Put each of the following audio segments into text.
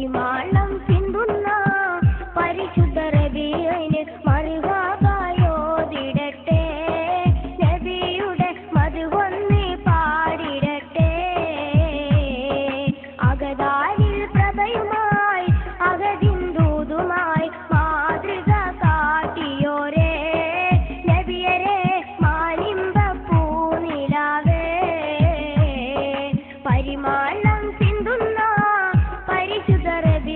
പരിമാണം സിന്ധുന്ന പരിശുദ്ധ റബീഇന് മർഹബയോദിടട്ടെ നബിയുടെ മദ്ഹൊന്ന് പാടിടട്ടെ അഗദാരിൽ പ്രഭയുമായി അഗതിന്ദൂതുമായി മാതൃക കാട്ടിയോരേ നബിയരെ മാലിമ്പ പൂനിലാവേ പരിമാണം സിന്ധുന്ന പരിശുദ്ധ റബീഇന്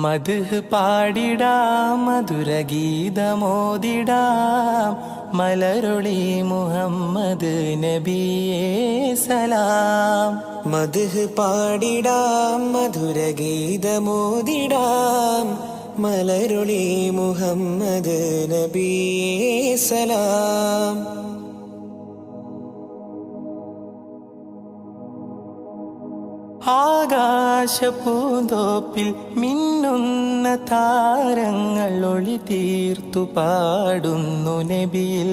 മദ്ഹ് പാടിടാം മധുരഗീതമോദിടാം മലരൊളി മുഹമ്മദ് നബിയേ സലാം. മദ്ഹ് പാടിടാം മധുരഗീതമോദിടാം മലരൊളി മുഹമ്മദ് നബിയേ സലാം. ആകാശപൂന്തോപ്പിൽ മിന്നുന്ന താരങ്ങൾ ഒളി തീർത്തു പാടുന്നു നബിയിൽ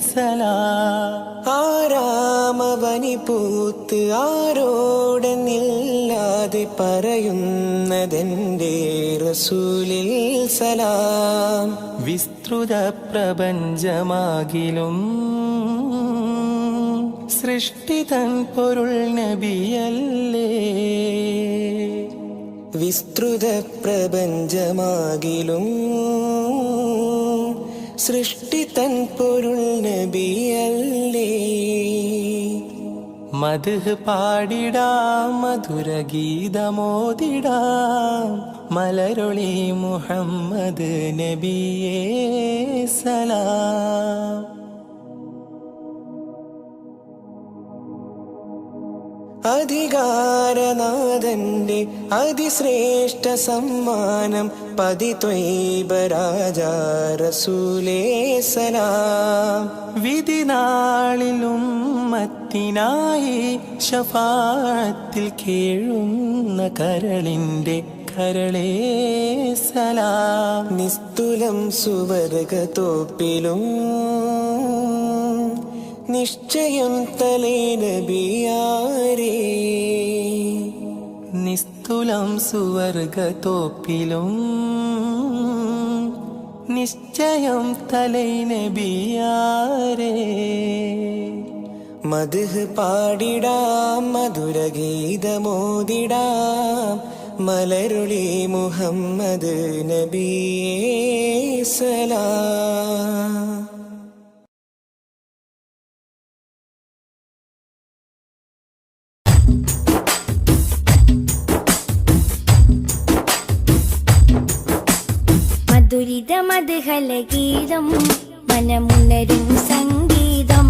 സലാം. ആരാമവനി പൂത്ത് ആരോടെന്നില്ലാതെ പറയുന്നതെന്റെ റസൂലിൽ സലാം. വിസ്തൃത പ്രപഞ്ചമാകിലും സൃഷ്ടിതൻ പൊരുൾ നബിയല്ലേ. വിസ്തൃത പ്രപഞ്ചമാകിലും സൃഷ്ടിതൻ പൊരുൾ നബിയല്ലേ. മദ്ഹ് പാടിടാം മധുരഗീതമോദിടാം മലരൊളി മുഹമ്മദ് നബിയേ സലാം. അധികാരനാഥന്റെ അതിശ്രേഷ്ഠ സമ്മാനം പതിത്വൈബ രാജാ റസൂലേ സലാം. വിധി നാളിലും ഉമ്മത്തിനായി ശഫാഅത്തിൽ കേഴുന്ന കരളിന്റെ കരളേ സലാം. നിസ്തുലം സുവർഗത്തോപ്പിലും നിശ്ചയം തലേ നബിയാരേ. നിസ്തുലം സുവർഗത്തോപ്പിലും നിശ്ചയം തലൈ നബിയാരേ. മദ്ഹ് പാടിടാം മധുരഗീതമോദിടാം മലരുളി മുഹമ്മദ് നബിയേ സലാം. മധുരിത മദ്ഹലഗീതം മനമുണരും സംഗീതം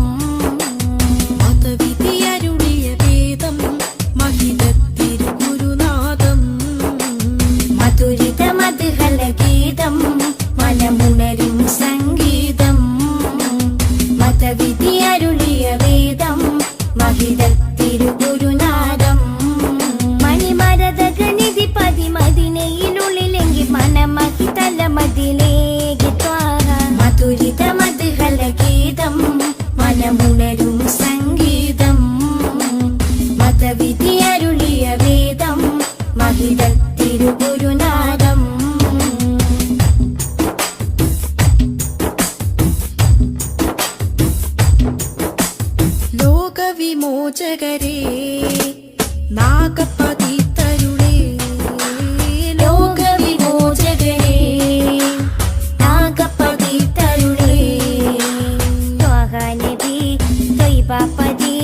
മതവിധിയരുളിയ വേദം മഹിതത്തിരുഗുരുനാഥം. മധുരിത മദ്ഹലഗീതം മനമുണരും സംഗീതം മതവിധി അരുളിയ വേദം മഹിതത്തിരുഗുരുനാഥം. മണിമരതകനിധി പതിമതിനയിലുള്ളിലെങ്കിൽ മനമഹി തലമതിലേക്ക് ത്വാഹ. മധുരിത മദ്ഹലഗീതം മനമുണരും സംഗീതം മതവിധി അരുളിയ വേദം മഹിതത്തിരുഗുരുനാഥം. ലോകവിമോചകരേ നാഗപതിതരുളേ. ലോകവിമോചകരേ നാഗപതിതരുളേ. ത്വാഹ നബി ത്വയ്ബാപതി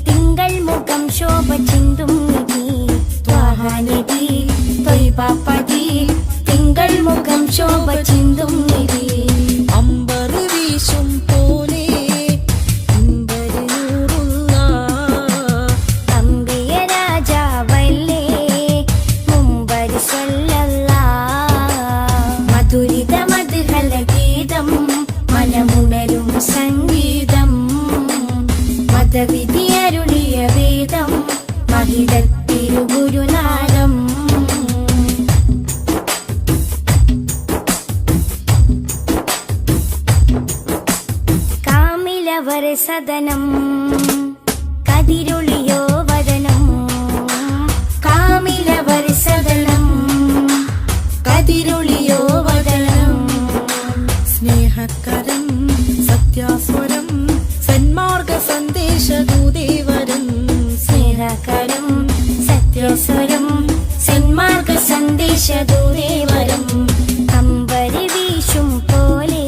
തിങ്കൾ മുഖം ശോഭ ചിന്തും നിധി. ത്വാഹ നബി ത്വയ്ബാപതി തിങ്കൾ മുഖം ശോഭ ചിന്തും നിധി. അമ്പർ വീശും പോലെ അമ്പര് നൂറുള്ള അമ്പിയ രാജാവല്ലേ മുമ്പരി സ്വല്ലല്ലാഹ്. മധുരിത മദ്ഹലഗീതം മനമുണരും സംഗീതം മതവിധി അരുളിയ വേദം മഹിതത്തിരുഗുരുനാഥം. കാമിലവർ സദനം കതിരൊളിയോ വദനം. കാമിലവർ സദനം കതിരൊളിയോ വദനം. സ്നേഹകരം സത്യാസ്വരം സന്മാർഗ സന്ദേശദൂതേവരം. സ്നേഹകരം സത്യസ്വരം സന്മാർഗ സന്ദേശദൂതേവരം. അമ്പരി വീശും പോലെ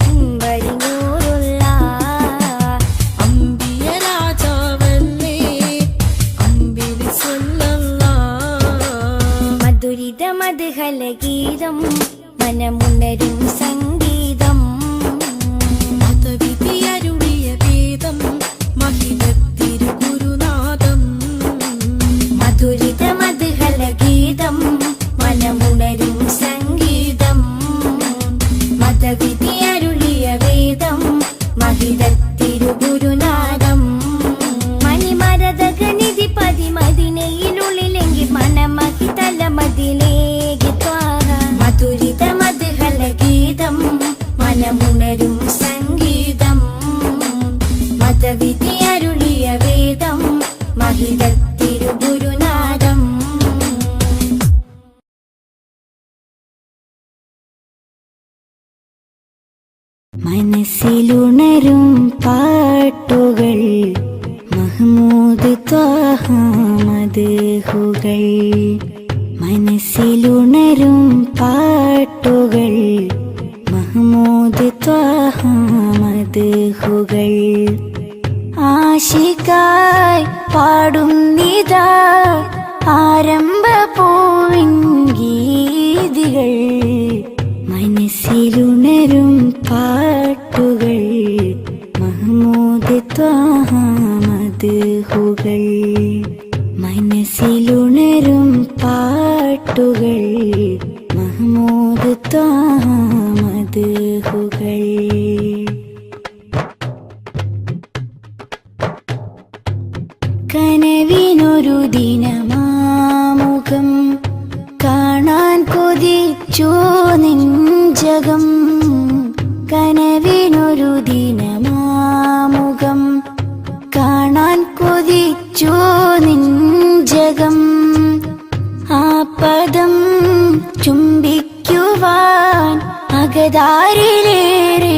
അമ്പരി നൂറുള്ള അമ്പിയ രാജാവല്ലേ അമ്പിളി സ്വല്ലല്ലാഹ്. മധുരിത മദ്ഹലഗീതം മനമുണരും സംഗീതം മതവിധിയരുളിയ വേദം മഹിതത്തിരുഗുരുനാഥം. മധുരിത മദ്ഹലഗീതം മനമുണരും സംഗീതം മതവിധി അരുളിയ വേദം മഹിതത്തിരുഗുരുനാഥം. മണിമരതകനിധി പതിമതിനയിലുള്ളിലെങ്കിൽ മനമഹി തലമതിലേക്ക് ത്വാഹ. മധുരിത മദ്ഹലഗീതം മനമുണരും സംഗീതം മതവിധി അരുളിയ വേദം മഹിതത്തിരുഗുരുനാഥം. മനസ്സിലുണരും പാട്ടുകൾ മഹ്മൂദ് ത്വാഹ മദ്ഹുകൾ. മനസ്സിലുണരും പാട്ടുകൾ മഹ്മൂദ് ത്വാഹ മദ്ഹുകൾ. ആശികായി പാടുന്നിതാ ആരംഭ പൂവിൻ ഗീതികൾ. മനസ്സിലുണരും പാട്ടുകൾ മഹ്മൂദ് ത്വാഹ മദ്ഹുകൾ. മനസ്സിലുണരും പാട്ടുകൾ മഹ്മൂദ് ത്വാഹ മദ്ഹുകൾ. കനവിനൊരു ദിനമാമുഖം കാണാൻ കൊതിച്ചു നെഞ്ചകം. കനവിനൊരു ദിനമാമുഖം കാണാൻ കൊതിച്ചു നെഞ്ചകം. ആ പദം ചുംബിക്കുവാൻ അകതാരിലേറെ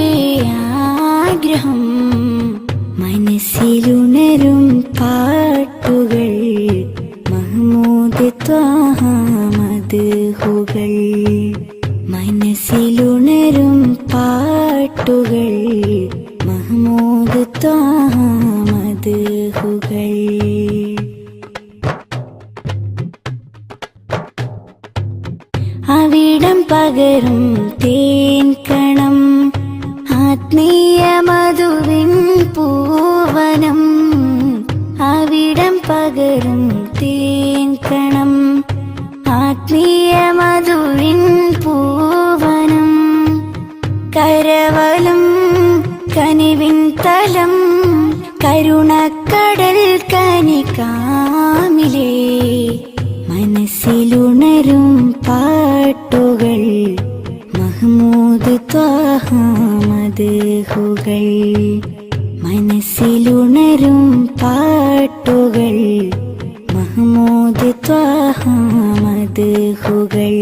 ആഗ്രഹം മനസ്സിലുണരും പാട്ടുകൾ മഹ്മൂദ് ത്വാഹ മദ്ഹുകൾ മനസ്സിലുണരും പാട്ടുകൾ മഹ്മൂദ് ത്വാഹ മദ്ഹുകൾ അവിടം പകരും തേൻ കണം ആത്മീയ മധുവിൻ പൂവനം അവിടം പകരും തേൻ കണം ആത്മീയ മധുവിൻ പൂവനം കരവലും കനിവിൻ തലം കരുണക്കടൽ കനികാമിലേ മനസ്സിലുണരും പാട്ടുകൾ മഹ്മൂദ് ത്വാഹ മദ്ഹുകൾ മനസ്സിലുണരും പാട്ടുകൾ മഹ്മൂദ് ത്വാഹ മദ്ഹുകൾ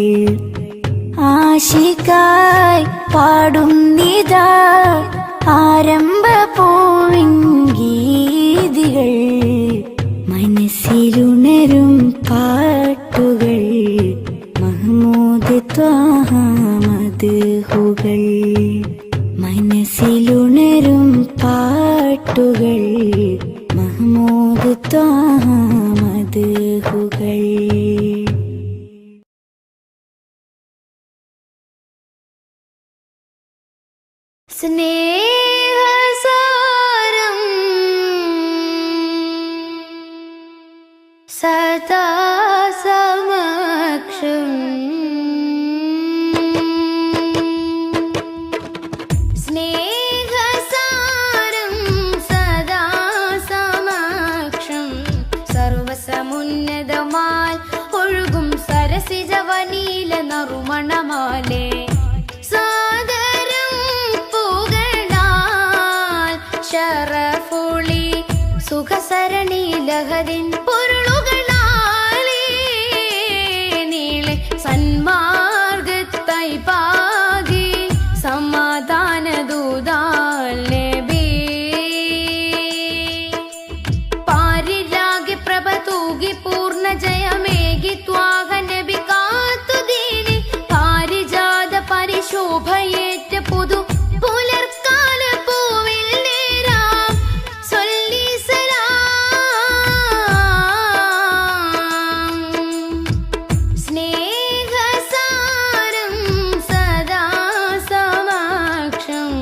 ആശിക്കായി പാടുന്നിതാ ആരംഭ പൂവിൻ ഗീതികൾ മനസ്സിലുണരും പാട്ടുകൾ മഹ്മൂദ് ത്വാഹ മദ്ഹുകൾ മനസ്സിലുണരും പാട്ടുകൾ മഹ്മൂദ് ത്വാഹ മദ്ഹുകൾ സ്നേഹസാരം സദാ സമക്ഷം സ്നേഹസാരം സദാ സമക്ഷം സർവസമുന്നതമാൽ ഒഴുകും സരസിജവനീല നറുമണമാലേ സാദരം പുകഴാൽ ശറഫുളി സുഖസരണി ലഹരിൻ പൊരുളുകളാലേ നീളെ സന്മാർഗത്തായി പാകി സമാധാന ദൂതാലേ പാരിലാകെ പ്രഭ തൂകി പൂർണ്ണ ജയമേകി ത്വാഹ നബി കാത്തുദീനി പാരിജാത പരിശോഭയേറ്റ പുതു പുലർക്കാല പൂവിൽ നേരാം സൊല്ലി സലാം സ്നേഹസാരം സദാ സമക്ഷം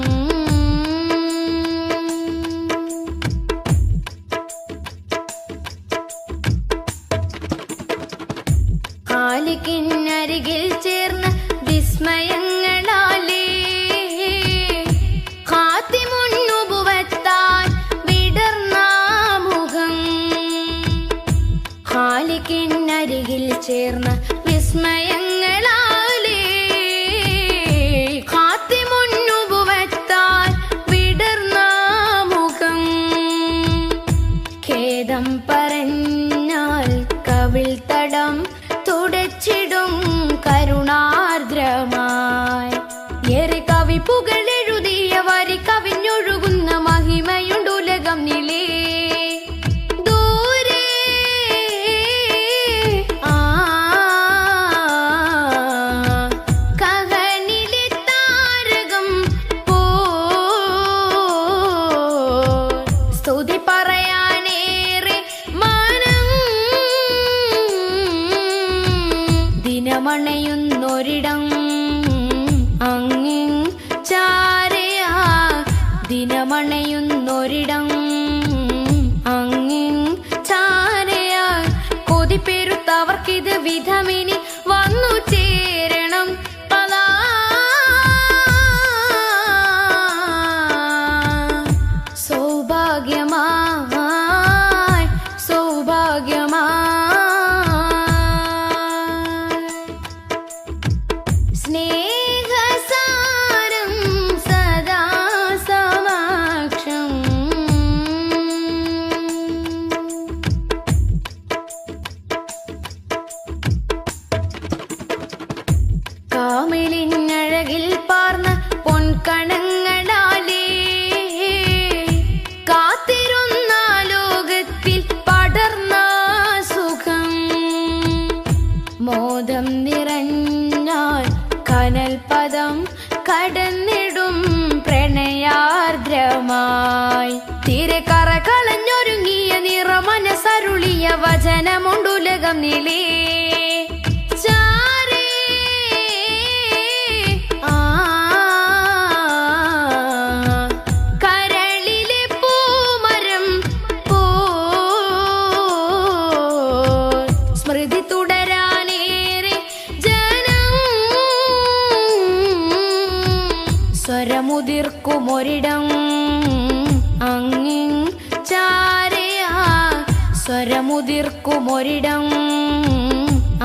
ഖാലിഖിനരികിൽ ചേർന്ന വിസ്മയങ്ങളാലേ ഖാതിമുൻ നുബുവത്താൽ വിടർന്ന മുഖം ഖാലിഖിനരികിൽ ചേർന്ന വിസ്മയങ്ങളാലേ ഖാതിമുൻ നുബുവത്താൽ വിടർന്ന മുഖം ഖേദം പറഞ്ഞാൽ കവിൾ തടം തുടച്ചിടും കരുണാർദ്രമായി ഏറെ കവി പുകളെഴുതിയ വരി കവിഞ്ഞൊഴുകുന്ന മഹിമയുണ്ടുലകം നിലേ ദൂരെ കഹനിലെ താരകം പോ സ്തുതി പറയാനേറെ മാനം ദിനമണയുന്നൊരിടം അങ്ങിൻ ചാരയാ ദിനമണയുന്നൊരിടം അങ്ങിൻ ചാരയാ കൊതിപ്പെരുത്തവർക്കിത് വിധമിനി വന്നു ചേരണം പലാ സൗഭാഗ്യമായി സൗഭാഗ്യമായി സ്നേഹസാരം സദാ സമക്ഷം കാമിലിനഴകിൽ പാർന്ന കനൽ പദം കടന്നിടും പ്രണയാർദ്രമായി തീരെ കറ കളഞ്ഞൊരുങ്ങിയ നിറമനസരുളിയ വചനമുണ്ടുലകം നിലേ കരളിലെ പൂമരം പോ സ്മൃതി തുടരാനേറെ ജനം സ്വരമുതിർക്കുമൊരിടം അങ്ങിങ് ചാരയാ സ്വരമുതിർക്കുമൊരിടം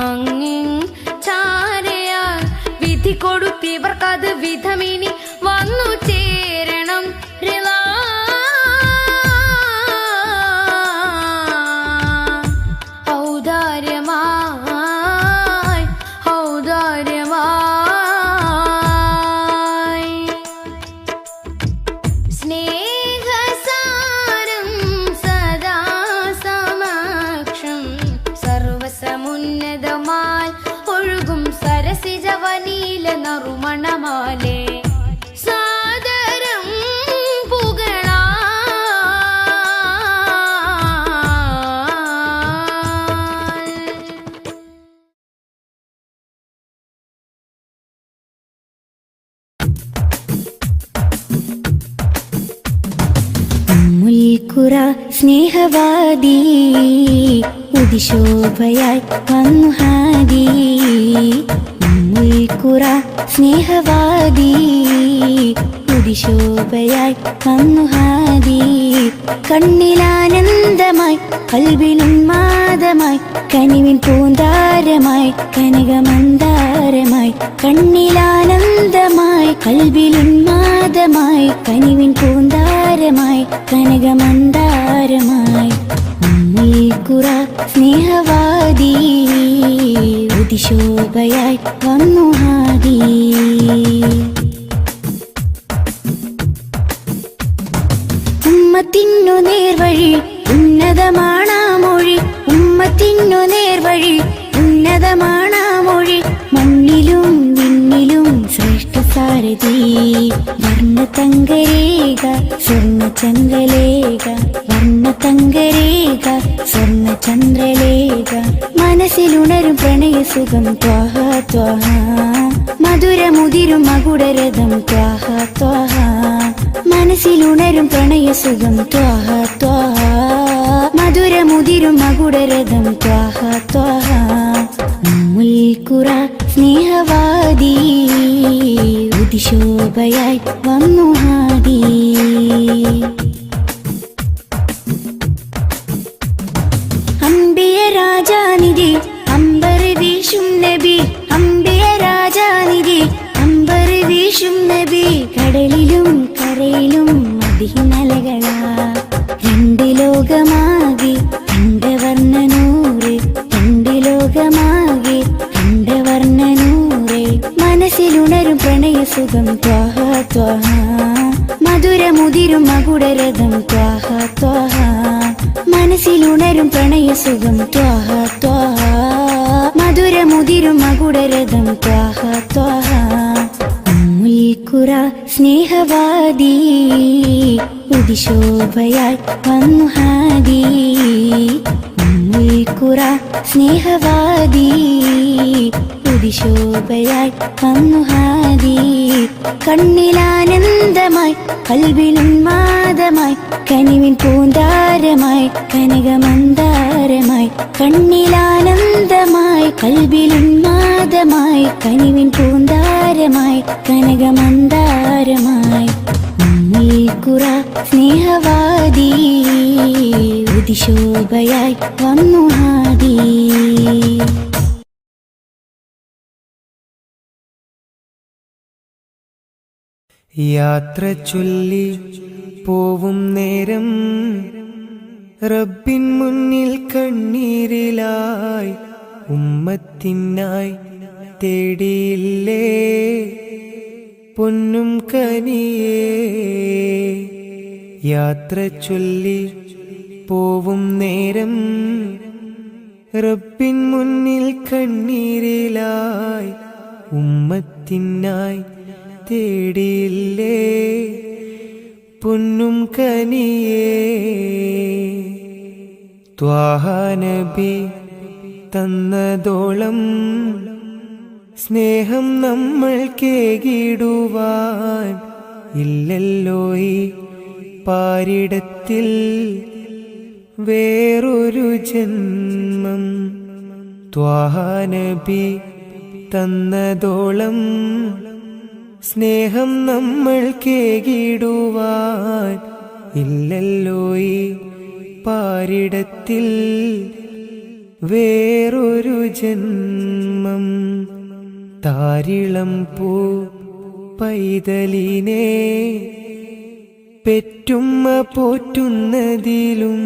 അങ്ങിങ് ചാരയാ വിധി കൊടുത്തിവർക്കത് വിധമിനി വന്നു ചേരണം റിളാ ഔദാര്യമായി ഔദാര്യമായി സ്നേഹസാരം സദാ സമക്ഷം സർവസമുന്നതമായി ഒഴുകും സരസിജവനീല നറുമണമാലേ സാദരം പുകളാ മുൽക്കുറ സ്നേഹവാദി ഉദിശോഭയായി വന്നു ഹാദി മുൽക്കുറ സ്നേഹവാദി ഉദിശോഭയായി വന്നു ഹാദി കണ്ണിലാനന്ദമായി കൽവിലുന്മാദമായി കനിവിൻ പൂന്താരമായി കനകമന്ദാരമായി കണ്ണിലാനന്ദമായി കൽവിലുന്മാദമായി കനിവിൻ പൂന്താരമായി കനകമന്ദാരമായി ഉമ്മുൽഖുറ സ്നേഹവാദി ഉദിശോഭയായി വന്നു ഹാദി ഉമ്മത്തിന്നു നേർവഴി ഉന്നതമാണാ മൊഴി ഉമ്മത്തിന്നു നേർവഴി ഉന്നതമാണാ മൊഴി മണ്ണിലും വിണ്ണിലും ശ്രേഷ്ഠ സാരഥി വർണ്ണതങ്കരേഖ സ്വർണ്ണചന്ദ്രലേഖ വർണ്ണതങ്കരേഖ സ്വർണ്ണചന്ദ്രലേഖ മനസ്സിലുണരും പ്രണയസുഖം ത്വാഹ ത്വാഹ മധുരമുതിരും മകുടരഥം ത്വാഹ ത്വാഹ മനസ്സിലുണരും പ്രണയസുഖം ത്വാഹ ത്വാഹ മധുരമുതിരും മകുടരഥം ത്വാഹ ത്വാഹ ഉമ്മുൽഖുറ സ്നേഹവാദി ഉദിശോഭയായി വന്നു ഹാദി അംബിയ രാജാനിധി അമ്പർ വീശും നബി അംബിയ രാജാനിധി അമ്പർ വീശും നബി കടലിലും കരയിലും അതിനലകളാ രണ്ട് ലോകമാകെ കണ്ടവർണ്ണനൂറ് രണ്ട് ലോകമാകെ കണ്ടവർണ്ണനൂറ് മനസ്സിലുണരും പ്രണയസുഖം ത്വാഹ ത്വാഹ മധുരമുതിരും മകുടരഥം ത്വാഹ ത്വാഹ മനസ്സിലുണരും പ്രണയസുഖം ത്വാഹ ത്വാഹ മധുരമുതിരും മകുടരഥം ത്വാഹ ത്വാഹ ഉമ്മുൽഖുറ സ്നേഹവാദി ഉദിശോഭയായി വന്നു ഹാദി ഉമ്മുൽഖുറ സ്നേഹവാദി ഉദിശോഭയായി വന്നു ഹാദി കണ്ണിലാനന്ദമായി കൽവിലുന്മാദമായി കനിവിൻ പൂന്താരമായി കനകമന്ദാരമായി കണ്ണിലാനന്ദമായി കൽവിലുന്മാദമായി കനിവിൻ പൂന്താരമായി കനകമന്ദാരമായി ഉമ്മുൽഖുറ സ്നേഹവാദി ഉദിശോഭയായി വന്നു ഹാദി യാത്ര ചൊല്ലി പോവും നേരം റബ്ബിൻ മുന്നിൽ കണ്ണീരിലായി ഉമ്മത്തിനായി തേടിയില്ലേ പൊന്നും കനിയേ യാത്ര ചൊല്ലി പോവും നേരം റബ്ബിൻ മുന്നിൽ കണ്ണീരിലായി ഉമ്മത്തിനായി തേടിയില്ലേ പൊന്നും കനിയേ. ത്വാഹ നബി തന്നതോളം സ്നേഹം നമ്മൾ കേകിടുവാൻ ഇല്ലല്ലോ ഈ പാരിടത്തിൽ വേറൊരു ജന്മം. ത്വാഹ നബി തന്നതോളം സ്നേഹം നമ്മൾ കേകിടുവാൻ ഇല്ലല്ലോ ഈ പാരിടത്തിൽ വേറൊരു ജന്മം. താരിളം പൂ പൈതലിനെ പെറ്റുമ്മ പോറ്റുന്നതിലും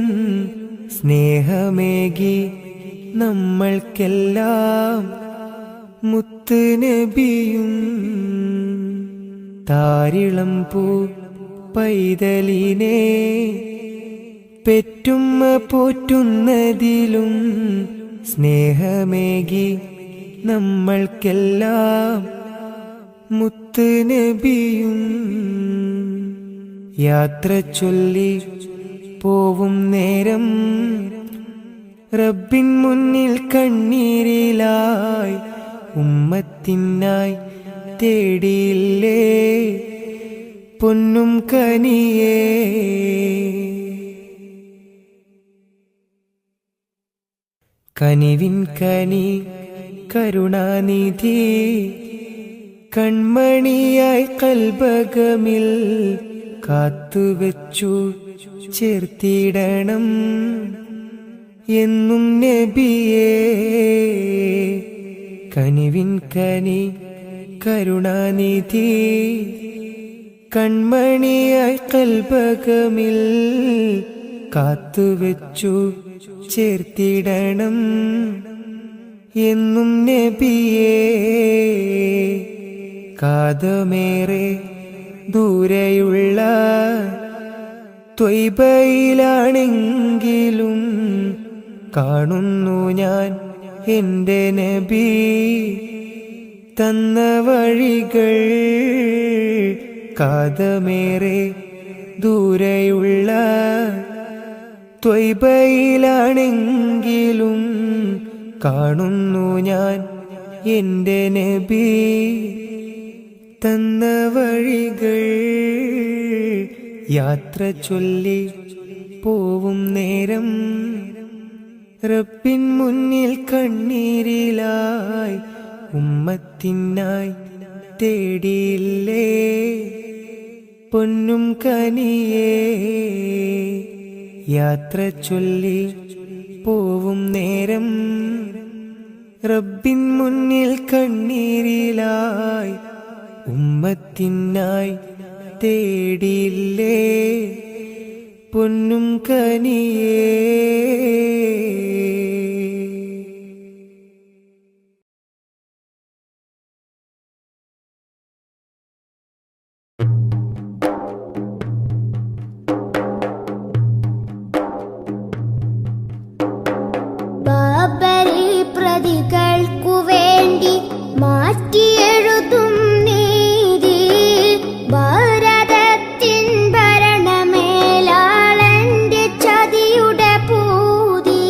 സ്നേഹമേകി നമ്മൾക്കെല്ലാം മുത്ത് നബിയും. താരിളം പൂ പൈതലിനെ പെറ്റുമ്മ പോറ്റുന്നതിലും സ്നേഹമേകി നമ്മൾക്കെല്ലാം മുത്ത് നബിയും. യാത്ര ചൊല്ലി പോവും നേരം റബ്ബിൻ മുന്നിൽ കണ്ണീരിലായി ഉമ്മത്തിനായി തേടിയില്ലേ പൊന്നും കനിയേ. കനിവിൻ കനി കരുണാനിധി കൺമണിയായി കൽബകമിൽ കാത്തുവെച്ചു ചേർത്തിടണം എന്നും നബിയേ. കനിവിൻ കനി കരുണാനിധി കൺമണിയായി കൽബകമിൽ കാത്തുവെച്ചു ചേർത്തിടണം എന്നും നബിയേ. കാതമേറെ ദൂരെയുള്ള ത്വയ്ബയിലാണെങ്കിലും കാണുന്നു ഞാൻ എൻ്റെ നബി തന്ന വഴികൾ. കാതമേറെ ദൂരെയുള്ള ത്വയ്ബയിലാണെങ്കിലും കാണുന്നു ഞാൻ എൻ്റെ നബി തന്ന വഴികൾ. യാത്ര ചൊല്ലി പോവും നേരം റബ്ബിൻ മുന്നിൽ കണ്ണീരിലായി ഉമ്മത്തിനായി തേടിയില്ലേ പൊന്നും കനിയേ. യാത്ര ചൊല്ലി പോവും നേരം റബ്ബിൻ മുന്നിൽ കണ്ണീരിലായി ഉമ്മത്തിനായി തേടിയില്ലേ പൊന്നും കനിയേ. ബാബരി പ്രതികൾക്കു വേണ്ടി മാറ്റിയെഴുതും നീതി ഭാരതത്തിൻ ഭരണമേലാളന്റെ ചതിയുടെ പൂതി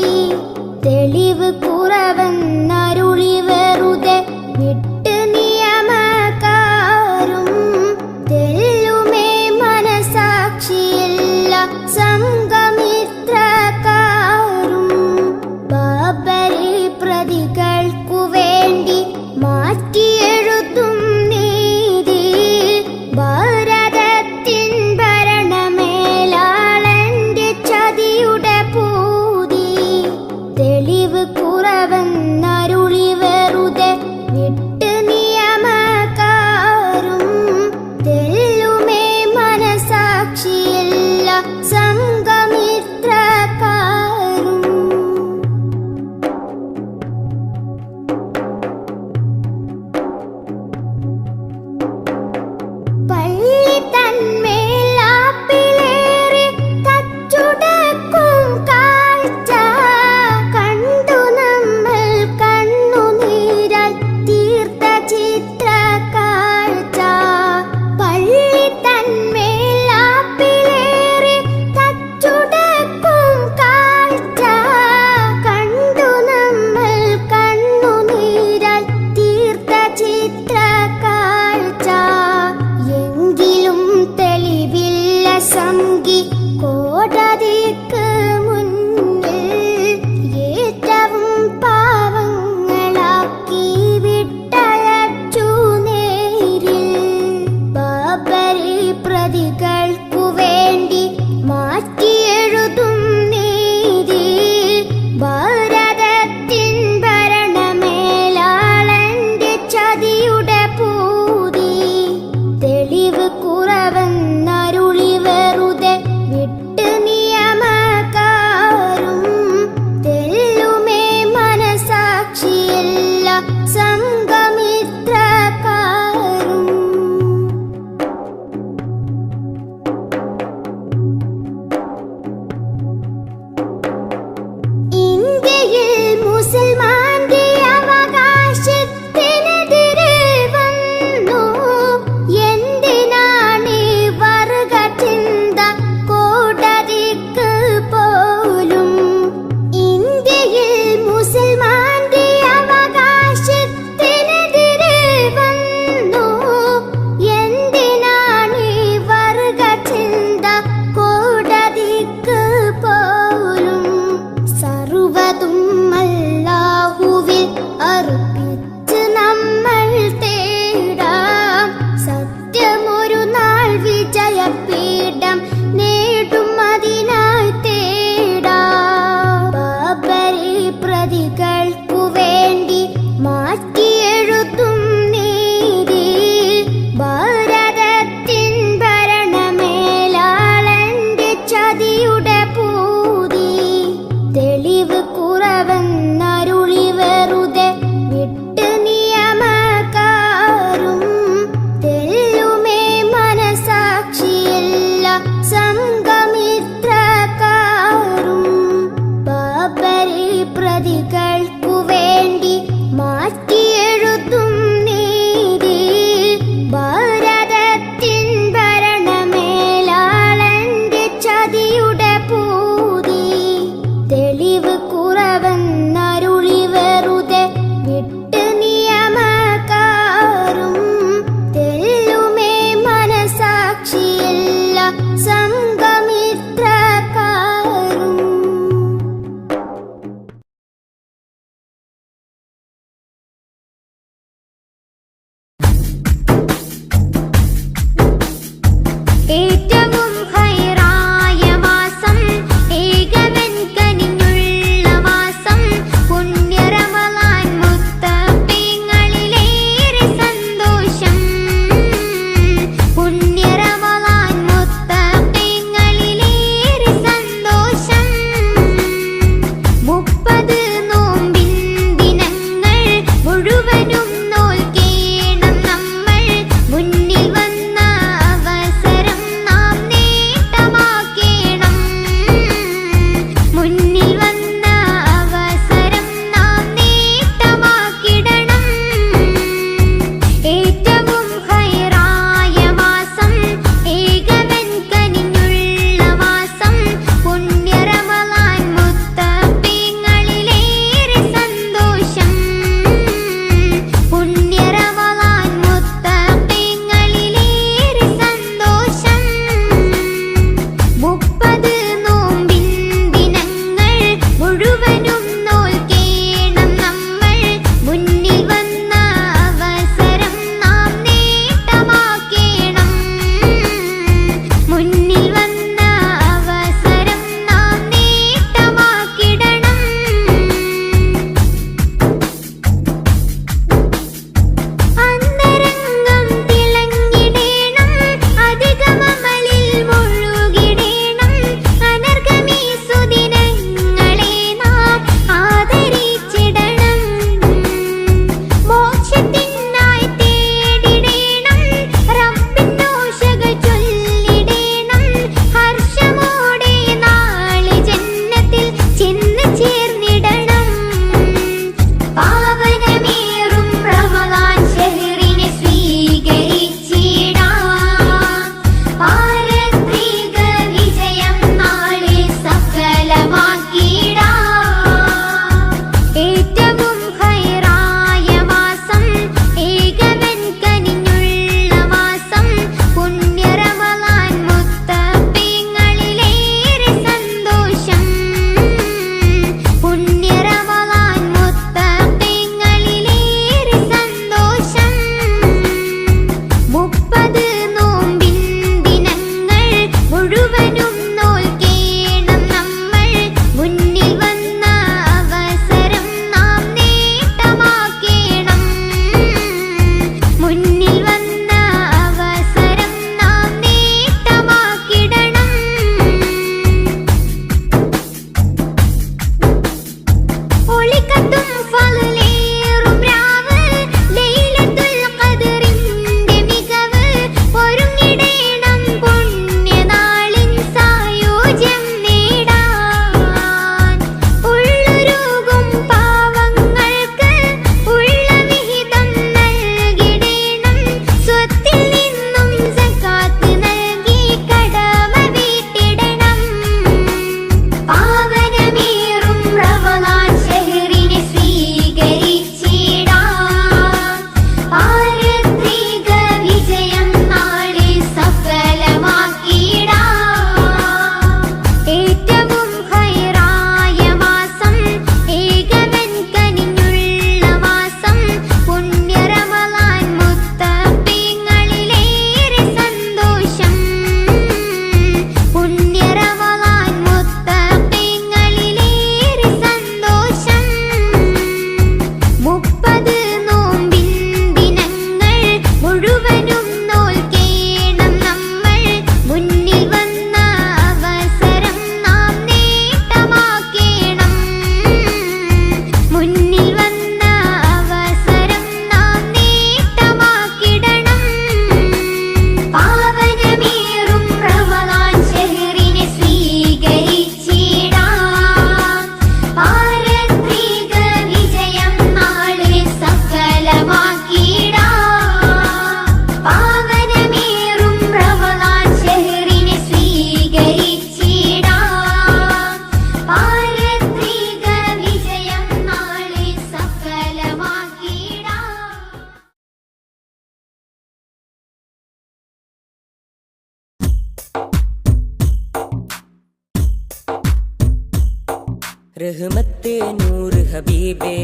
रहमते नूर हबीबे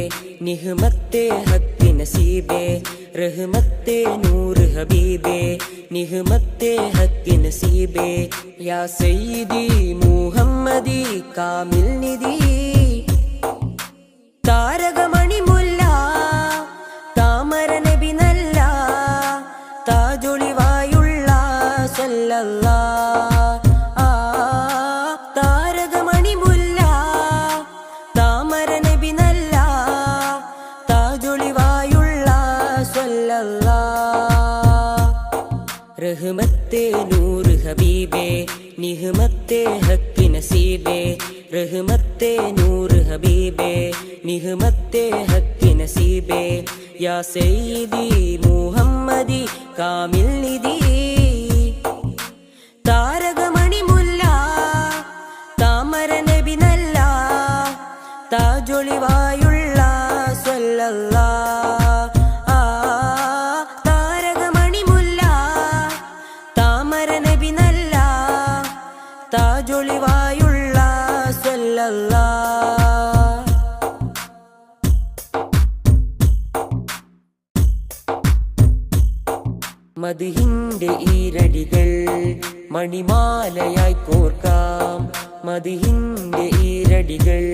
निहमते हक नसीबे रहमते नूर हबीबे निहमते हक नसीबे या सय्यदी मुहम्मदी कामिल निधि താരകമണി മുല്ല താമര നബി നല്ല താജൊളിവായുള്ള സല്ലല്ലാ താരകമണി മുല്ല താമര നബി നല്ല താജൊളിവായുള്ള സല്ലല്ലാ റഹ്മത്തെ നൂർ ഹബീബേ നിഹ്മത്തെ ഹക്ക് നസീബേ रहमते नूर हबीबे निहमते हक नसीबे या सय्यदी मुहम्मदी कामिल निधि താരകമണി മുല്ല താമര നബി നല്ല താജൊളിവായുള്ള സല്ലല്ലാ താരകമണി മുല്ല താമര നബി നല്ല താജൊളിവായുള്ള മദിഹിന്റെ ഈരടികൾ മണിമാലയായി കോർക്കാം മദിഹിന്റെ ഈരടികൾ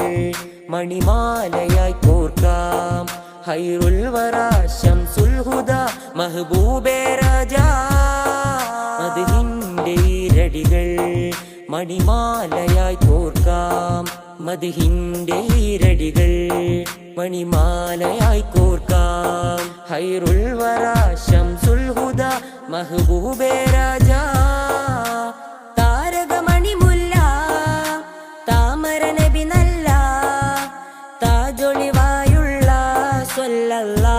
മണിമാലയായി കോർക്കാം ഹൈറുൽ വറാ ശംസുൽ ഹുദാ മഹബൂബേ രാജാ മദിഹിന്റെ ഈരടികൾ മണിമാലയായി കോർക്കാം മദിഹിന്റെ ഈരടികൾ മണിമാലയായി കോർക്കാം ഹൈറുൽ വറാ ശംസുൽ ഹുദാ മഹബൂബേ രാജാ താരകമണി മുല്ല താമര നബി നല്ല താജൊളിവായുള്ള സല്ലല്ലാ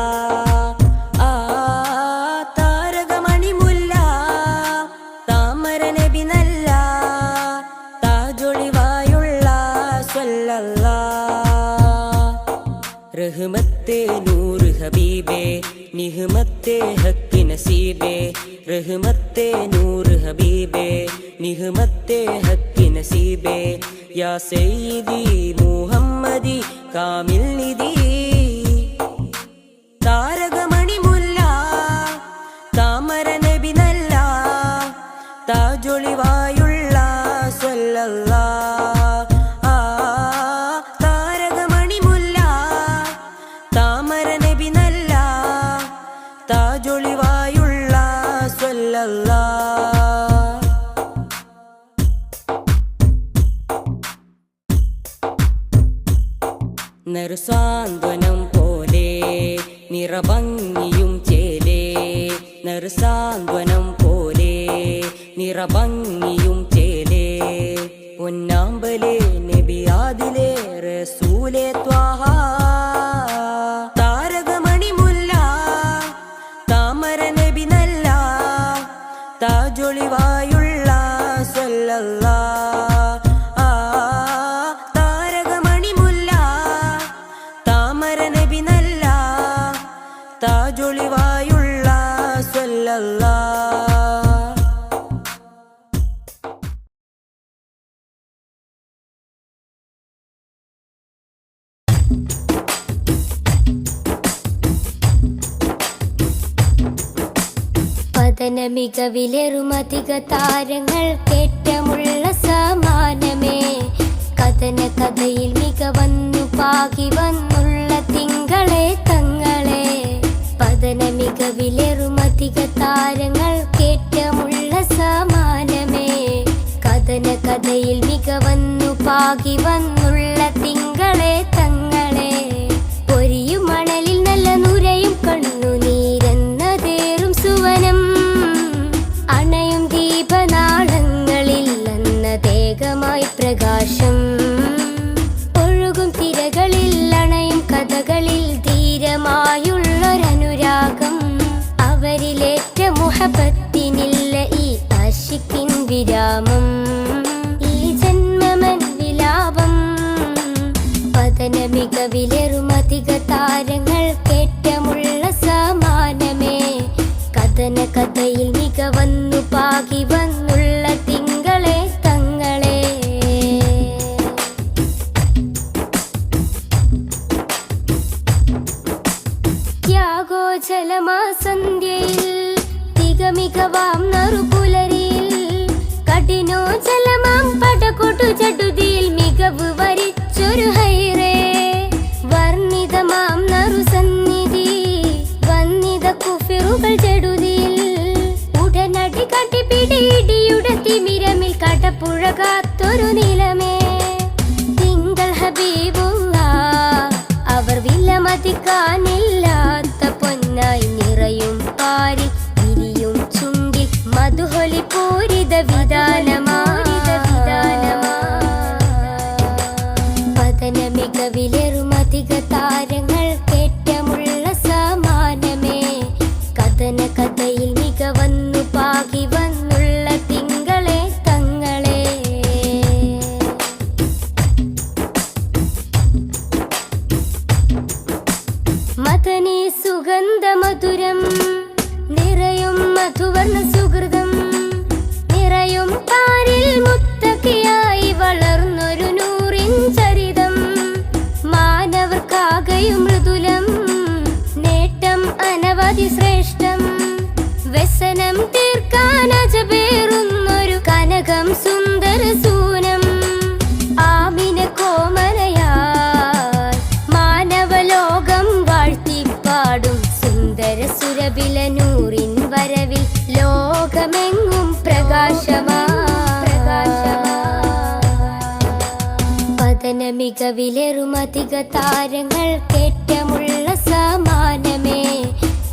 താരകമണി മുല്ല താമര നബി നല്ല താജൊളിവായുള്ള സല്ലല്ലാ रहमते नूर हबीबे निहमते हक नसीबे रहमते नूर हबीबे निहमते हक नसीबे या सय्यदी मुहम्मदी कामिल निधि താരകമണി മുല്ല താമര നബി നല്ല താജൊളിവായുള്ള സല്ലല്ലാ താജൊളിവായുള്ള സല്ലല്ലാ നറുസാന്ത്വനം പോലെ നിറഭംഗിയും ചേലേ നറുസാന്ത്വനം പോലെ നിറഭംഗിയും ചേലേ പൊന്നാമ്പലേ നബിയാദിലേ റസൂലേ ത്വാഹ താജൊളിവായുള്ള സല്ലല്ലാ താരകമണി മുല്ല താമര നബി നല്ല താജൊളിവായുള്ള സല്ലല്ലാ പതന മികവിലേറുമധിക താരങ്ങൾ കേറ്റമുള്ള സമാനമേ കഥന കഥയിൽ മികവന്നു പാകി വന്നുള്ള തിങ്കളെ തങ്ങളെ പതന മികവിലേറുമധിക താരങ്ങൾ കേറ്റമുള്ള സമാനമേ കഥന കഥയിൽ മികവന്നു പാകി വന്നുള്ള തിങ്കളെ തങ്ങളെ പൊരിയും മണലിൽ നല്ല നുരയും കണ്ണുനീരെന്നതേറും സുവനം അണയും ദീപനാളങ്ങളിൽ അന്നതേകമായി പ്രകാശം ഒഴുകും തിരകളിൽ അണയും കഥകളിൽ ധീരമായുള്ളൊരനുരാഗം അവരിലേറ്റ മുഹബത്തിനില്ല ഈ ആശിക്കിൻ വിരാമം ഈ ജന്മമൻ വിലാപം പതന മികവിലേറുമധിക താരങ്ങൾ കേറ്റമുള്ള സമാനമേ കഥന കഥയിൽ മികവന്നു പാകി വന്നുള്ള തിങ്കളെ തങ്ങളെ കാലമാസന്ധ്യയിൽ തികമികവാം നറുപുലരിയിൽ കഠിനോജലമാം പടകൊടു ചടുതിയിൽ മികവ് വരിച്ചൊരു ഹൈറേ വർണ്ണിതമാം നറുസന്നിധി വന്നിത കുഫിറുകൾ ചെടുതിയിൽ ഉടനടി കട്ടിപിടിയുടെ തിമിരമിൽ കടപ്പുഴ കാത്തൊരു നിലമേ തിങ്കൾ ഹബീബുള്ള അവർ വിലമതിക്കാനില്ലാത്ത പൊന്നായി നിറയും പാരി വിരിയും ചുണ്ടിൽ മധുഹൊലി പൂരിത പതന മികവിലെറുമധിക താരങ്ങൾ കേറ്റമുള്ള സമാനമേ കഥന കഥയിൽ മികവന്നു പാകി വന്നുള്ള തിങ്കളെ തങ്ങളെ മദനീ സുഗന്ധ മധുരം നിറയും മധുവർണ്ണ സുഹൃതം നിറയും പാരിൽ മുത്തക്കിയായി വളർന്നൊരു നൂറിൻ ചരിതം മാനവർക്കാകയും മൃദുലം നേട്ടം അനവധി ശ്രേഷ്ഠം വ്യസനം തീർക്കാൻ അജബേറുന്നൊരു കനകം സുന്ദര സൂനം ആമിന കോമലയായി മാനവലോകം വാഴ്ത്തിപ്പാടും സുന്ദര സുരബില നൂറിൻ വരവിൽ ലോകമെങ്ങും പതന മികവിലെറുമധിക താരങ്ങൾ കേറ്റമുള്ള സമാനമേ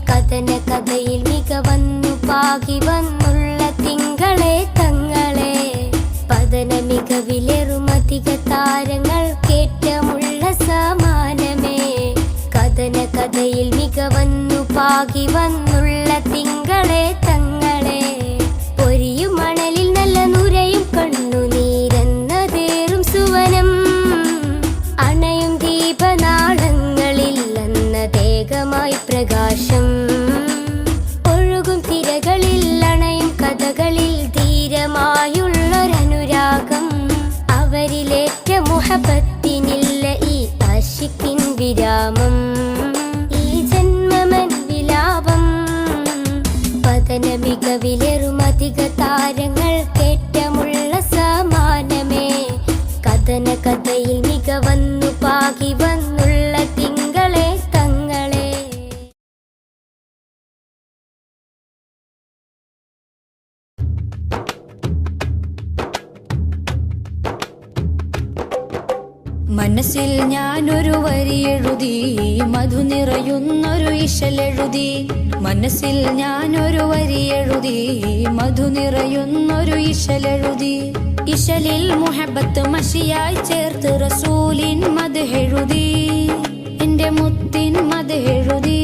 കഥന കഥയിൽ മികവന്നു പാകി വന്നുള്ള തിങ്കളെ തങ്ങളെ പതന മികവിലെറുമധിക താരങ്ങൾ കേറ്റമുള്ള സമാനമേ കഥന കഥയിൽ മികവന്നു പാകി വന്നുള്ള തിങ്കളെ തങ്ങളെ പൊരിയും മണലിൽ നല്ല നുരയും കണ്ണുനീരെന്നതേറും സുവനം അണയും ദീപനാളങ്ങളിൽ എന്നതേകമായി പ്രകാശം ഒഴുകും തിരകളിൽ അണയും കഥകളിൽ ധീരമായുള്ളൊരനുരാഗം അവരിലേറ്റ മുഹബത്തിനില്ല ഈ ആശിക്കിൻ വിരാമം ഈ ജന്മമൻ വിലാപം പതന മികവിലെറുമധിക താരങ്ങൾ കേറ്റമുള്ള സമാനമേ കഥന കഥയിൽ മികവന്നു പാകി വന്നുള്ള തിങ്കളെ തങ്ങളെ മനസ്സിൽ ഞാനൊരു വരിയെഴുതി മധു നിറയുന്നൊരു ഇശലെഴുതി മനസ്സിൽ ഞാനൊരു വരിയെഴുതി മധു നിറയുന്നൊരു ഇശലെഴുതി ഇശലിൽ മുഹബത്ത് മഷിയായി ചേർത്ത് റസൂലിൻ മദ്ഹെഴുതി എന്റെ മുത്തിൻ മദ്ഹെഴുതി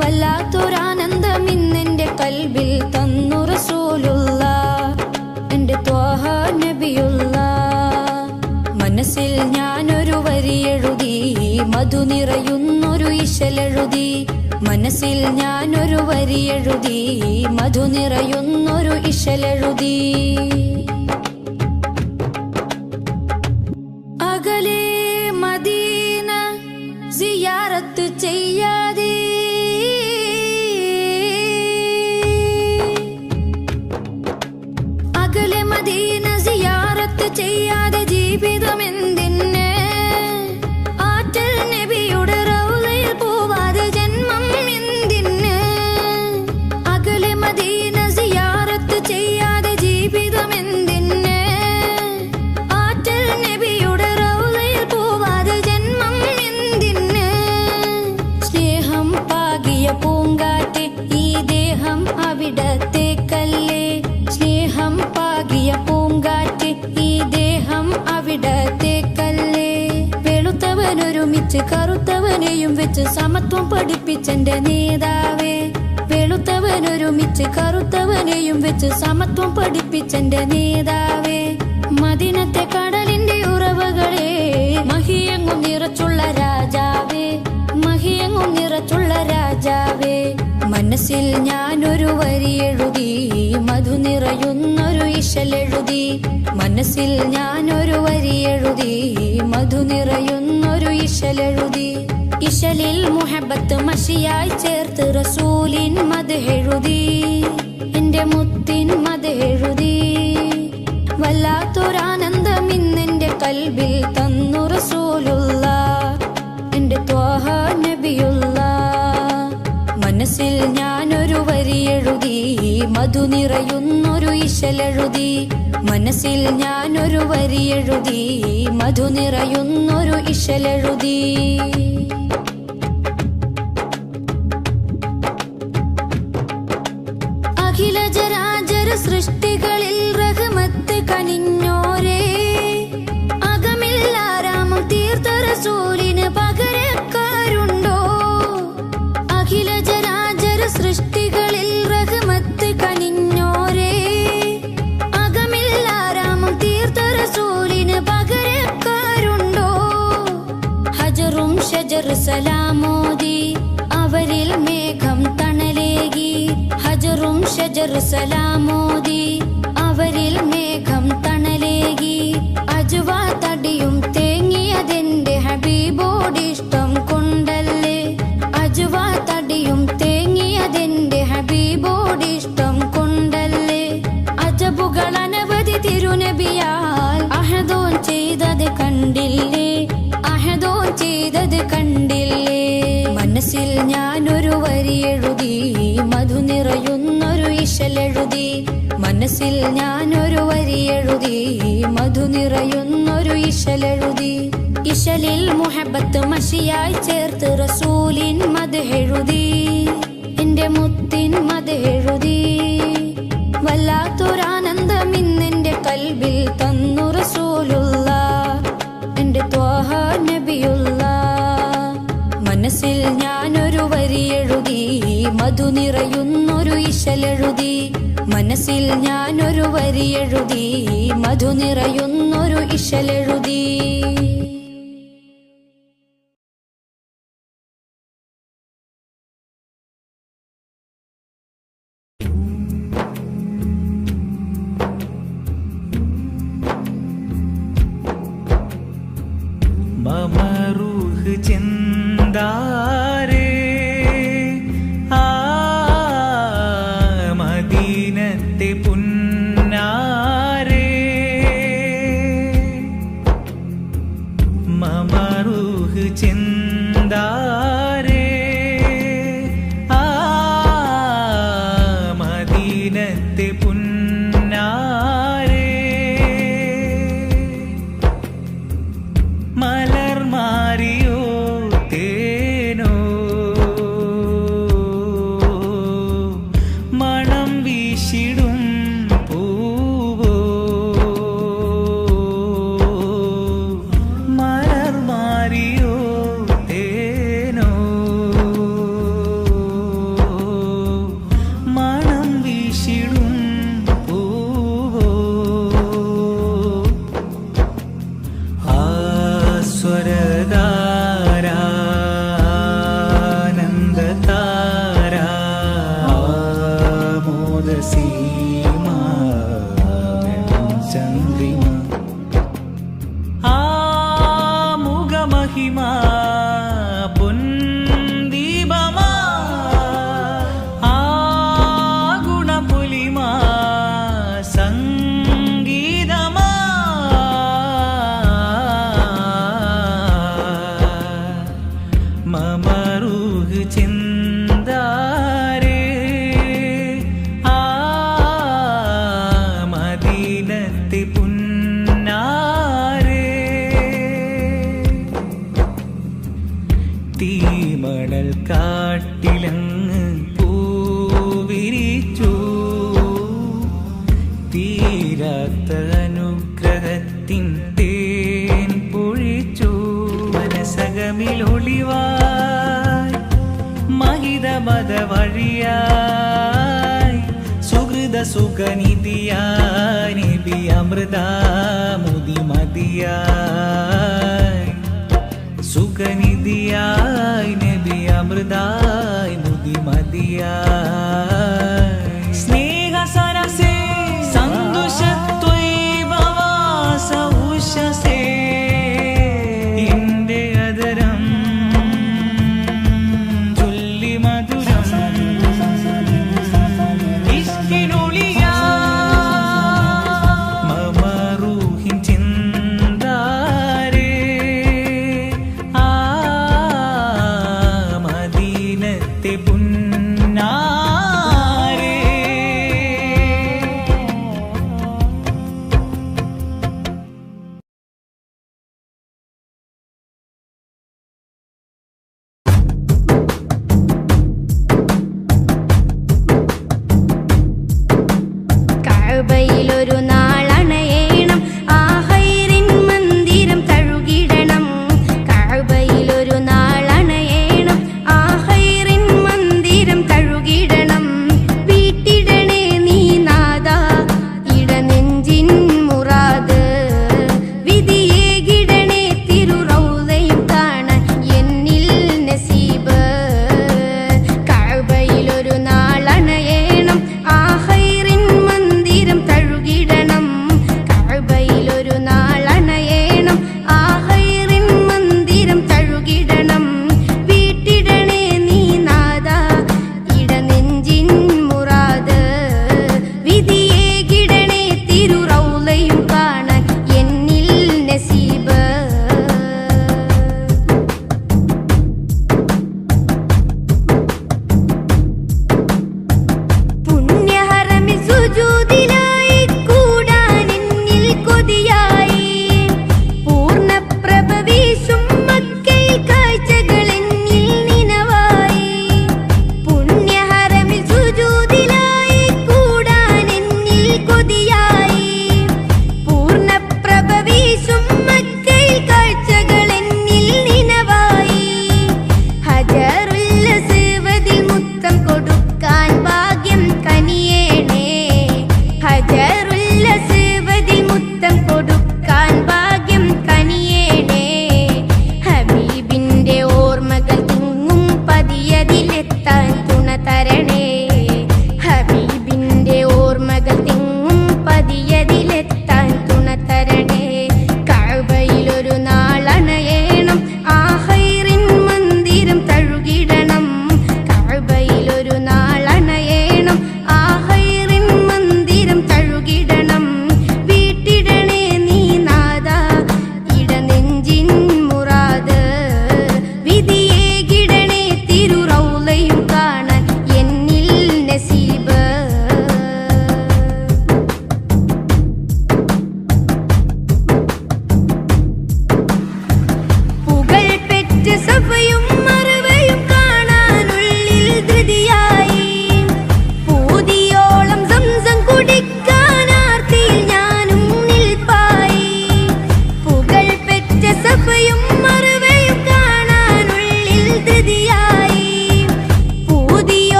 വല്ലാത്തൊരാനന്ദം ഇന്നെന്റെ കൽബിൽ തന്നു റസൂലുള്ള എന്റെ ത്വാഹ നബിയുള്ള മനസ്സിൽ ഞാനൊരു വരിയെഴുതി മധു നിറയുന്നൊരു ഇശലെഴുതി മനസ്സിൽ ഞാനൊരു വരിയെഴുതി മധു നിറയുന്നൊരു ഇശലെഴുതി അകലെ മദീന സിയാറത്ത് ചെയ്യാതെ അകലെ മദീന സിയാറത്ത് ചെയ്യാതെ ജീവിതമെന്തിന് ആറ്റൽ നബിയുടെ റൗളയിൽ പോവാതെ ജന്മം എന്തിന് അകലെ മദീന സിയാറത്ത് ചെയ്യാതെ ജീവിതമെന്തിന് ആറ്റൽ നബിയുടെ റൗളയിൽ പോവാതെ ജന്മം എന്തിന് സ്നേഹം പാകിയ പൂങ്കാറ്റ് ഈ ദേഹം അവിടത്തേക്കല്ലേ സ്നേഹം പാകിയ പൂങ്കാറ്റ് ഈ ദേഹം അവിടത്തേക്കല്ലേ വെളുത്തവനൊരുമിച്ച് കറുത്തവനെയും വെച്ച് സമത്വം പഠിപ്പിച്ചെന്റെ നേതാവേ വെളുത്തവനൊരുമിച്ച് കറുത്തവനെയും വെച്ച് സമത്വം പഠിപ്പിച്ചെന്റെ നേതാവേ മദീനത്തെ കടലിന്റെ ഉറവകളെ മഹിയങ്ങും നിറച്ചുള്ള രാജാവേ മഹിയങ്ങും നിറച്ചുള്ള രാജാവേ മനസ്സിൽ ഞാനൊരു വരിയെഴുതി മധു നിറയുന്നൊരു ഇശലെഴുതി മനസ്സിൽ ഞാനൊരു വരിയെഴുതി മധു നിറയുന്നൊരു ഇശലെഴുതി ഇശലിൽ മുഹബത്ത് മഷിയായി ചേർത്ത് റസൂലിൻ മദ്ഹെഴുതി എന്റെ മുത്തിൻ മദ്ഹെഴുതി വല്ലാത്തൊരാനന്ദം ഇന്നെന്റെ കൽബിൽ തന്നു റസൂലുള്ള എന്റെ ത്വാഹ നബിയുള്ള മനസ്സിൽ ഞാനൊരു വരി എഴുതി മധു നിറയുന്നൊരു ഇശലെഴുതി മനസ്സിൽ ഞാനൊരു വരി എഴുതി മധു നിറയുന്നൊരു ഇശലെഴുതി അഖില ജരാചര സൃഷ്ടികളിൽ റഹ്മത്ത് കനിഞ്ഞോരേ അകമില്ലാരാമം തീർത്ത റസൂലിന് പകരക്കാരുണ്ടോ അഖില ജരാചര സൃഷ്ടികളിൽ റഹ്മത്ത് കനിഞ്ഞോരേ അകമില്ലാരാമം തീർത്ത റസൂലിന് പകരക്കാരുണ്ടോ ഹജറും ഷജർ സലാമോദി അവരിൽ മേഘം തണലേകി ഹജറും ഷജർ സലാമോദി അവരിൽ മേഘം തണലേകി അജുവ തടിയും തേങ്ങിയതെന്റെ ഹബീബോടിഷ്ടം കൊണ്ടല്ലേ അജുവ തടിയും തേങ്ങിയതെന്റെ ഹബീബോടിഷ്ടം കൊണ്ടല്ലേ അജബുകൾ അനവധി തിരുനബിയാൽ അഹദോൻ ചെയ്തത് കണ്ടില്ലേ അഹദോൻ ചെയ്തത് കണ്ടില്ലേ മനസ്സിൽ ഞാനൊരു വരി എഴുതി മധു നിറയുന്നൊരു ഇശലെഴുതി മനസ്സിൽ ഞാനൊരു വരി എഴുതി മധു നിറയുന്നൊരു ഇശലെഴുതി ഇശലിൽ മുഹബത്ത് മഷിയായി ചേർത്ത് റസൂലിൻ മദ്ഹെഴുതി എന്റെ മുത്തിൻ മദ്ഹെഴുതി വല്ലാത്തൊരാനന്ദം ഇന്നെന്റെ കൽബിൽ തന്നു റസൂലുള്ള എന്റെ ത്വാഹ നബിയുള്ള മനസ്സിൽ ഞാനൊരു വരി എഴുതി മധു നിറയുന്നൊരു ഇശലെഴുതി മനസ്സിൽ ഞാനൊരു വരി എഴുതി മധു നിറയുന്നൊരു ഇശലെഴുതി മമറൂഹ് ചെന്താരേ ആ മദീനത്തെ പുന്നാരേ മമറൂഹ് ചെന്താരേ ആ മദീനത്തെ പുന്നാരേ മലർമാരിയോ തേനോ മണം വീശിടും പൂവോ മലർമാരിയോ തേനോ മണം വീശിടും പൂവോ സ്വരധാരാനന്ദതാര മോദസീമ ചന്ദ്രിമ ആമുഖമഹിമ പൊൻദീപമ ആ ഗുണപുലിമ സംഗീതമ മമറൂഹ് ചിന്താരേ ആ മദീനത്തെ പുന്നാരേ തീമണൽ കാട്ടിലങ്ങ് പൂവിരിച്ചു തീരാത്ത അനുഗ്രഹത്തിൻ തേൻ പൊഴിച്ചു മനസകമിലൊളിവായി മഹിതമത വഴിയായി സുഹൃത സുഖനിധിയായി നബി അമൃതാമുതി മതിയായി സുഖനിധിയായി നബി അമൃതായി മുതി മതിയായി സ്നേഹ സരസേ സന്തുഷത്വൈഭവാസ ഉഷസേ എന്റെ അതരം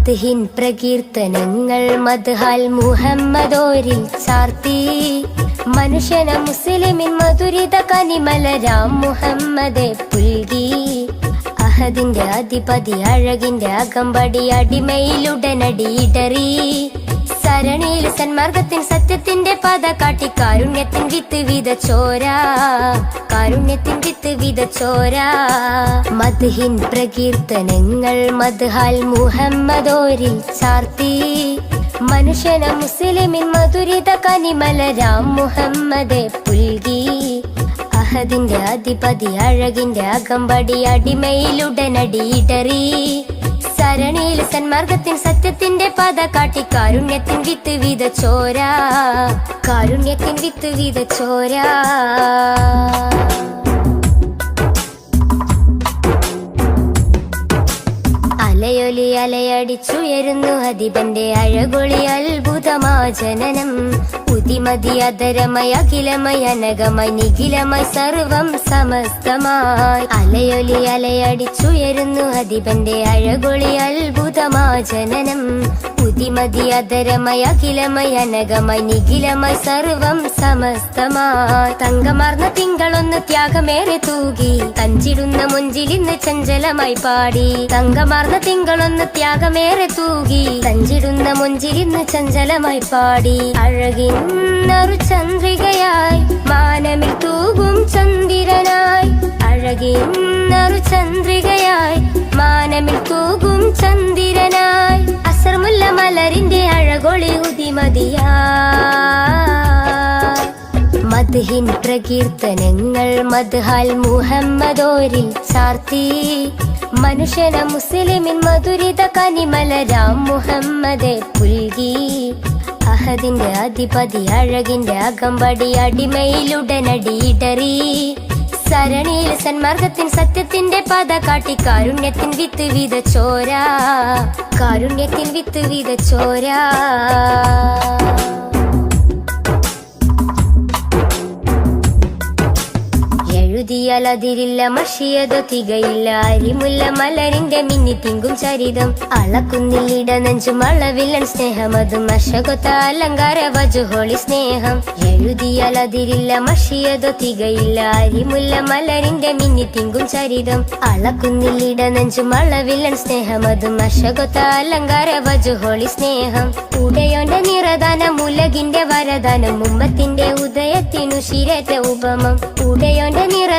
മദ്ഹിൻ പ്രകീർത്തനങ്ങൾ മദ്ഹാൽ മുഹമ്മദോരിൽ ചാർത്തി മനുഷ്യന മുസ്ലിമിൻ മധുരിത കനിമലരാം മുഹമ്മദെ പുൽകി അഹദിന്റെ അധിപതി അഴകിന്റെ അകമ്പടി അടിമയിലുടനടിയിടറി സരണിയിൽ സന്മാർഗത്തിൻ സത്യത്തിന്റെ പാത കാട്ടി കാരുണ്യത്തിൻ വിത്ത് വിതച്ചോര കാരുണ്യത്തിൻ വിത്ത് വിതച്ചോര മദ്ഹിൻ പ്രകീർത്തനങ്ങൾ മദ്ഹാൽ മുഹമ്മദോരിൽ ചാർത്തി മനുഷ്യന മുസ്ലിമിൻ മധുരിത കനിമലരാം മുഹമ്മദെ പുൽകി അഹദിന്റെ അധിപതി അഴകിന്റെ അകമ്പടി അടിമയിലുടനടിയിടറി സരണിയിൽ സന്മാർഗത്തിൻ സത്യത്തിന്റെ പാത കാട്ടി കാരുണ്യത്തിൻ വിത്ത് വിതച്ചോര കാരുണ്യത്തിൻ വിത്ത് വിതച്ചോര അലയൊലി അലയടിച്ചുയരുന്നു അധിപന്റെ അഴകൊളി അത്ഭുതമാ ജനനം ഉതിമതി അധരമയ അഖിലമയ അനകമായി നിഖിലമായി സർവം സമസ്തമായി അലയൊലി അലയടിച്ചുയരുന്നു അധിപന്റെ അഴകൊളി അത്ഭുതമാ ജനനം ഉതിമതി അധരമയ അഖിലമയ അനകമായി നിഖിലമായി സർവം സമസ്തമായി തങ്കമാർന്ന തിങ്കളൊന്ന് ത്യാഗമേറെ തൂകി തഞ്ചിടുന്ന മുഞ്ചിലിന്ന് ചഞ്ചലമായി പാടി തങ്കമാർന്ന തിങ്കളൊന്ന് ത്യാഗമേറെ തൂകി തഞ്ചിടുന്ന മുഞ്ചിലിന്ന് ചഞ്ചലമായി പാടി അഴകിന്നൊരു ചന്ദ്രികയായി മാനമിൽ തൂകും ചന്ദ്രനായി അഴകിന്നൊരു ചന്ദ്രികയായി മാനമിൽ തൂകും ചന്ദ്രനായി അസർമുല്ല മലരിന്റെ അഴകൊളി ഉദിമതിയായി മദ്ഹിൻ പ്രകീർത്തനങ്ങൾ മദ്ഹാൽ മുഹമ്മദോരിൽ ചാർത്തി മനുഷ്യന മുസ്ലിമിൻ മധുരിത കനിമലരാം മുഹമ്മദെ പുൽകി അഹദിന്റെ അധിപതി അഴകിന്റെ അകമ്പടി അടിമയിലുടനടിയിടറി സരണിയിൽ സന്മാർഗത്തിൻ സത്യത്തിന്റെ പാത കാട്ടി കാരുണ്യത്തിൻ വിത്ത് വിതച്ചോര കാരുണ്യത്തിൻ വിത്ത് വിതച്ചോര എഴുതിയാലതിരില്ല മഷിയതോ തികയില്ല അരിമുല്ല മലരിന്റെ മിന്നി തിങ്കും ചരിതം അളക്കുന്നില്ലിട നെഞ്ചും അളവില്ലൻ സ്നേഹമതും അശകൊത്ത അലങ്കാര വജുഹോളി സ്നേഹം എഴുതിയാലതിരില്ല മഷിയതോ തികയില്ല അരിമുല്ല മലരിന്റെ മിന്നി തിങ്കും ചരിതം അളക്കുന്നില്ലിട നെഞ്ചും അളവില്ലൻ സ്നേഹമതും അശകൊത്ത അലങ്കാര വജുഹോളി സ്നേഹം ഉടയോന്റെ നിറദാനം ഉലകിന്റെ വരദാനം ഉമ്മത്തിന്റെ ഉദയത്തിനു ശിരത്തെ ഉപമം ഉടയോന്റെ നിറദാനം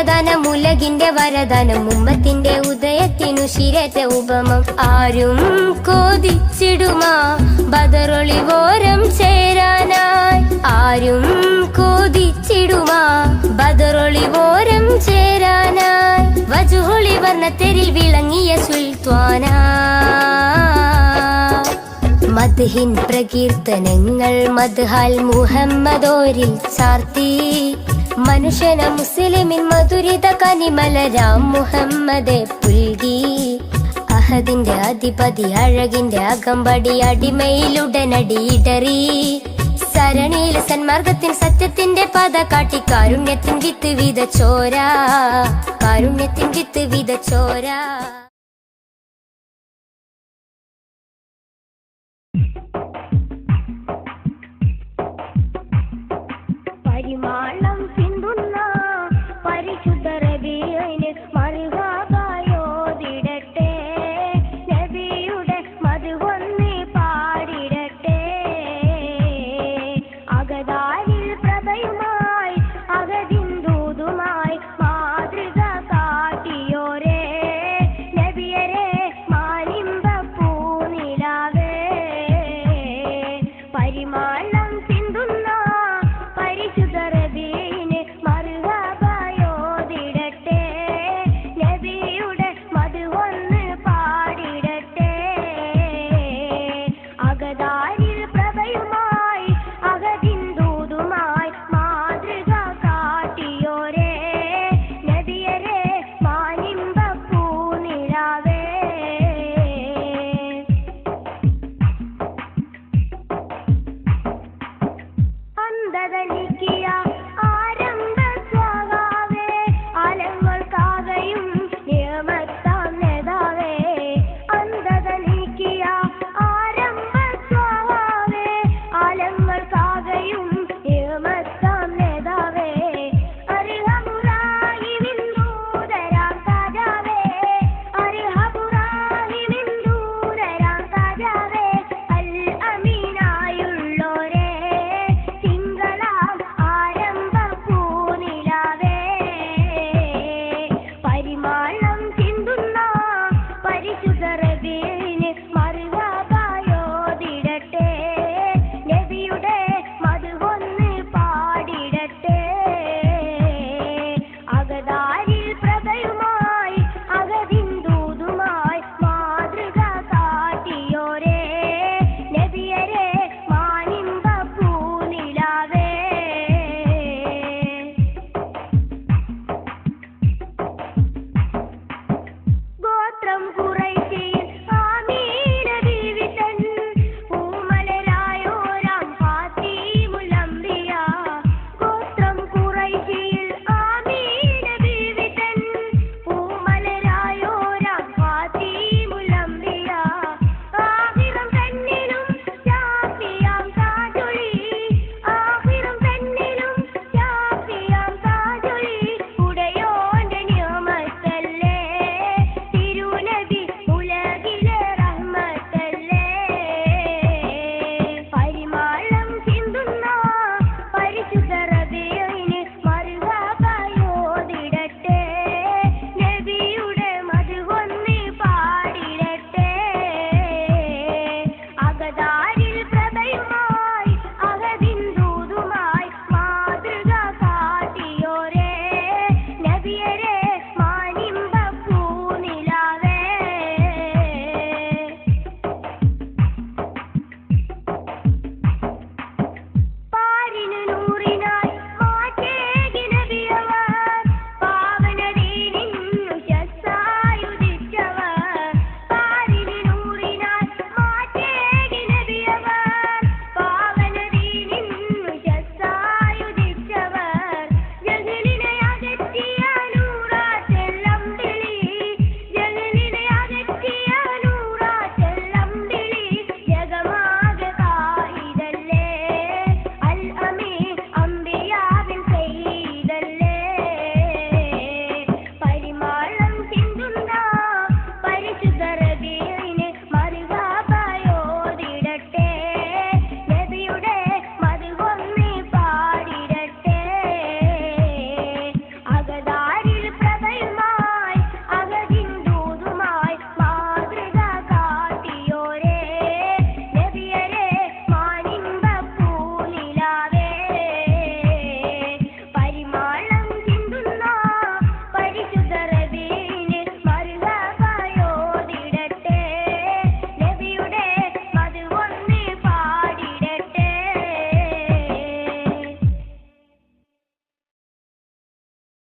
ഉലകിന്റെ വരദാനം ഉമ്മത്തിന്റെ ഉദയത്തിനു ശിരത്തെ ഉപമം ആരും കോതിച്ചിടുമാ ബദറൊളിവോരം ചേരാനായി ആരും കോതിച്ചിടുമാ ബദറൊളിവോരം ചേരാനായി വജുഹൊളി വർണ്ണത്തെരിൽ വിളങ്ങിയ സുൽത്താനാ മദ്ഹിൻ പ്രകീർത്തനങ്ങൾ മദ്ഹാൽ മുഹമ്മദോരിൽ ചാർത്തി മനുഷ്യന മുസ്ലിമിൻ മധുരിത കനിമലരാം മുഹമ്മദെ പുൽകി അഹദിന്റെ അധിപതി അഴകിന്റെ അകമ്പടി അടിമയിലുടനടിയിടറി സരണിയിൽ സന്മാർഗത്തിൻ സത്യത്തിന്റെ പാത കാട്ടി കാരുണ്യത്തിൻ വിത്ത് വിതച്ചോര കാരുണ്യത്തിൻ വിത്ത് വിതച്ചോര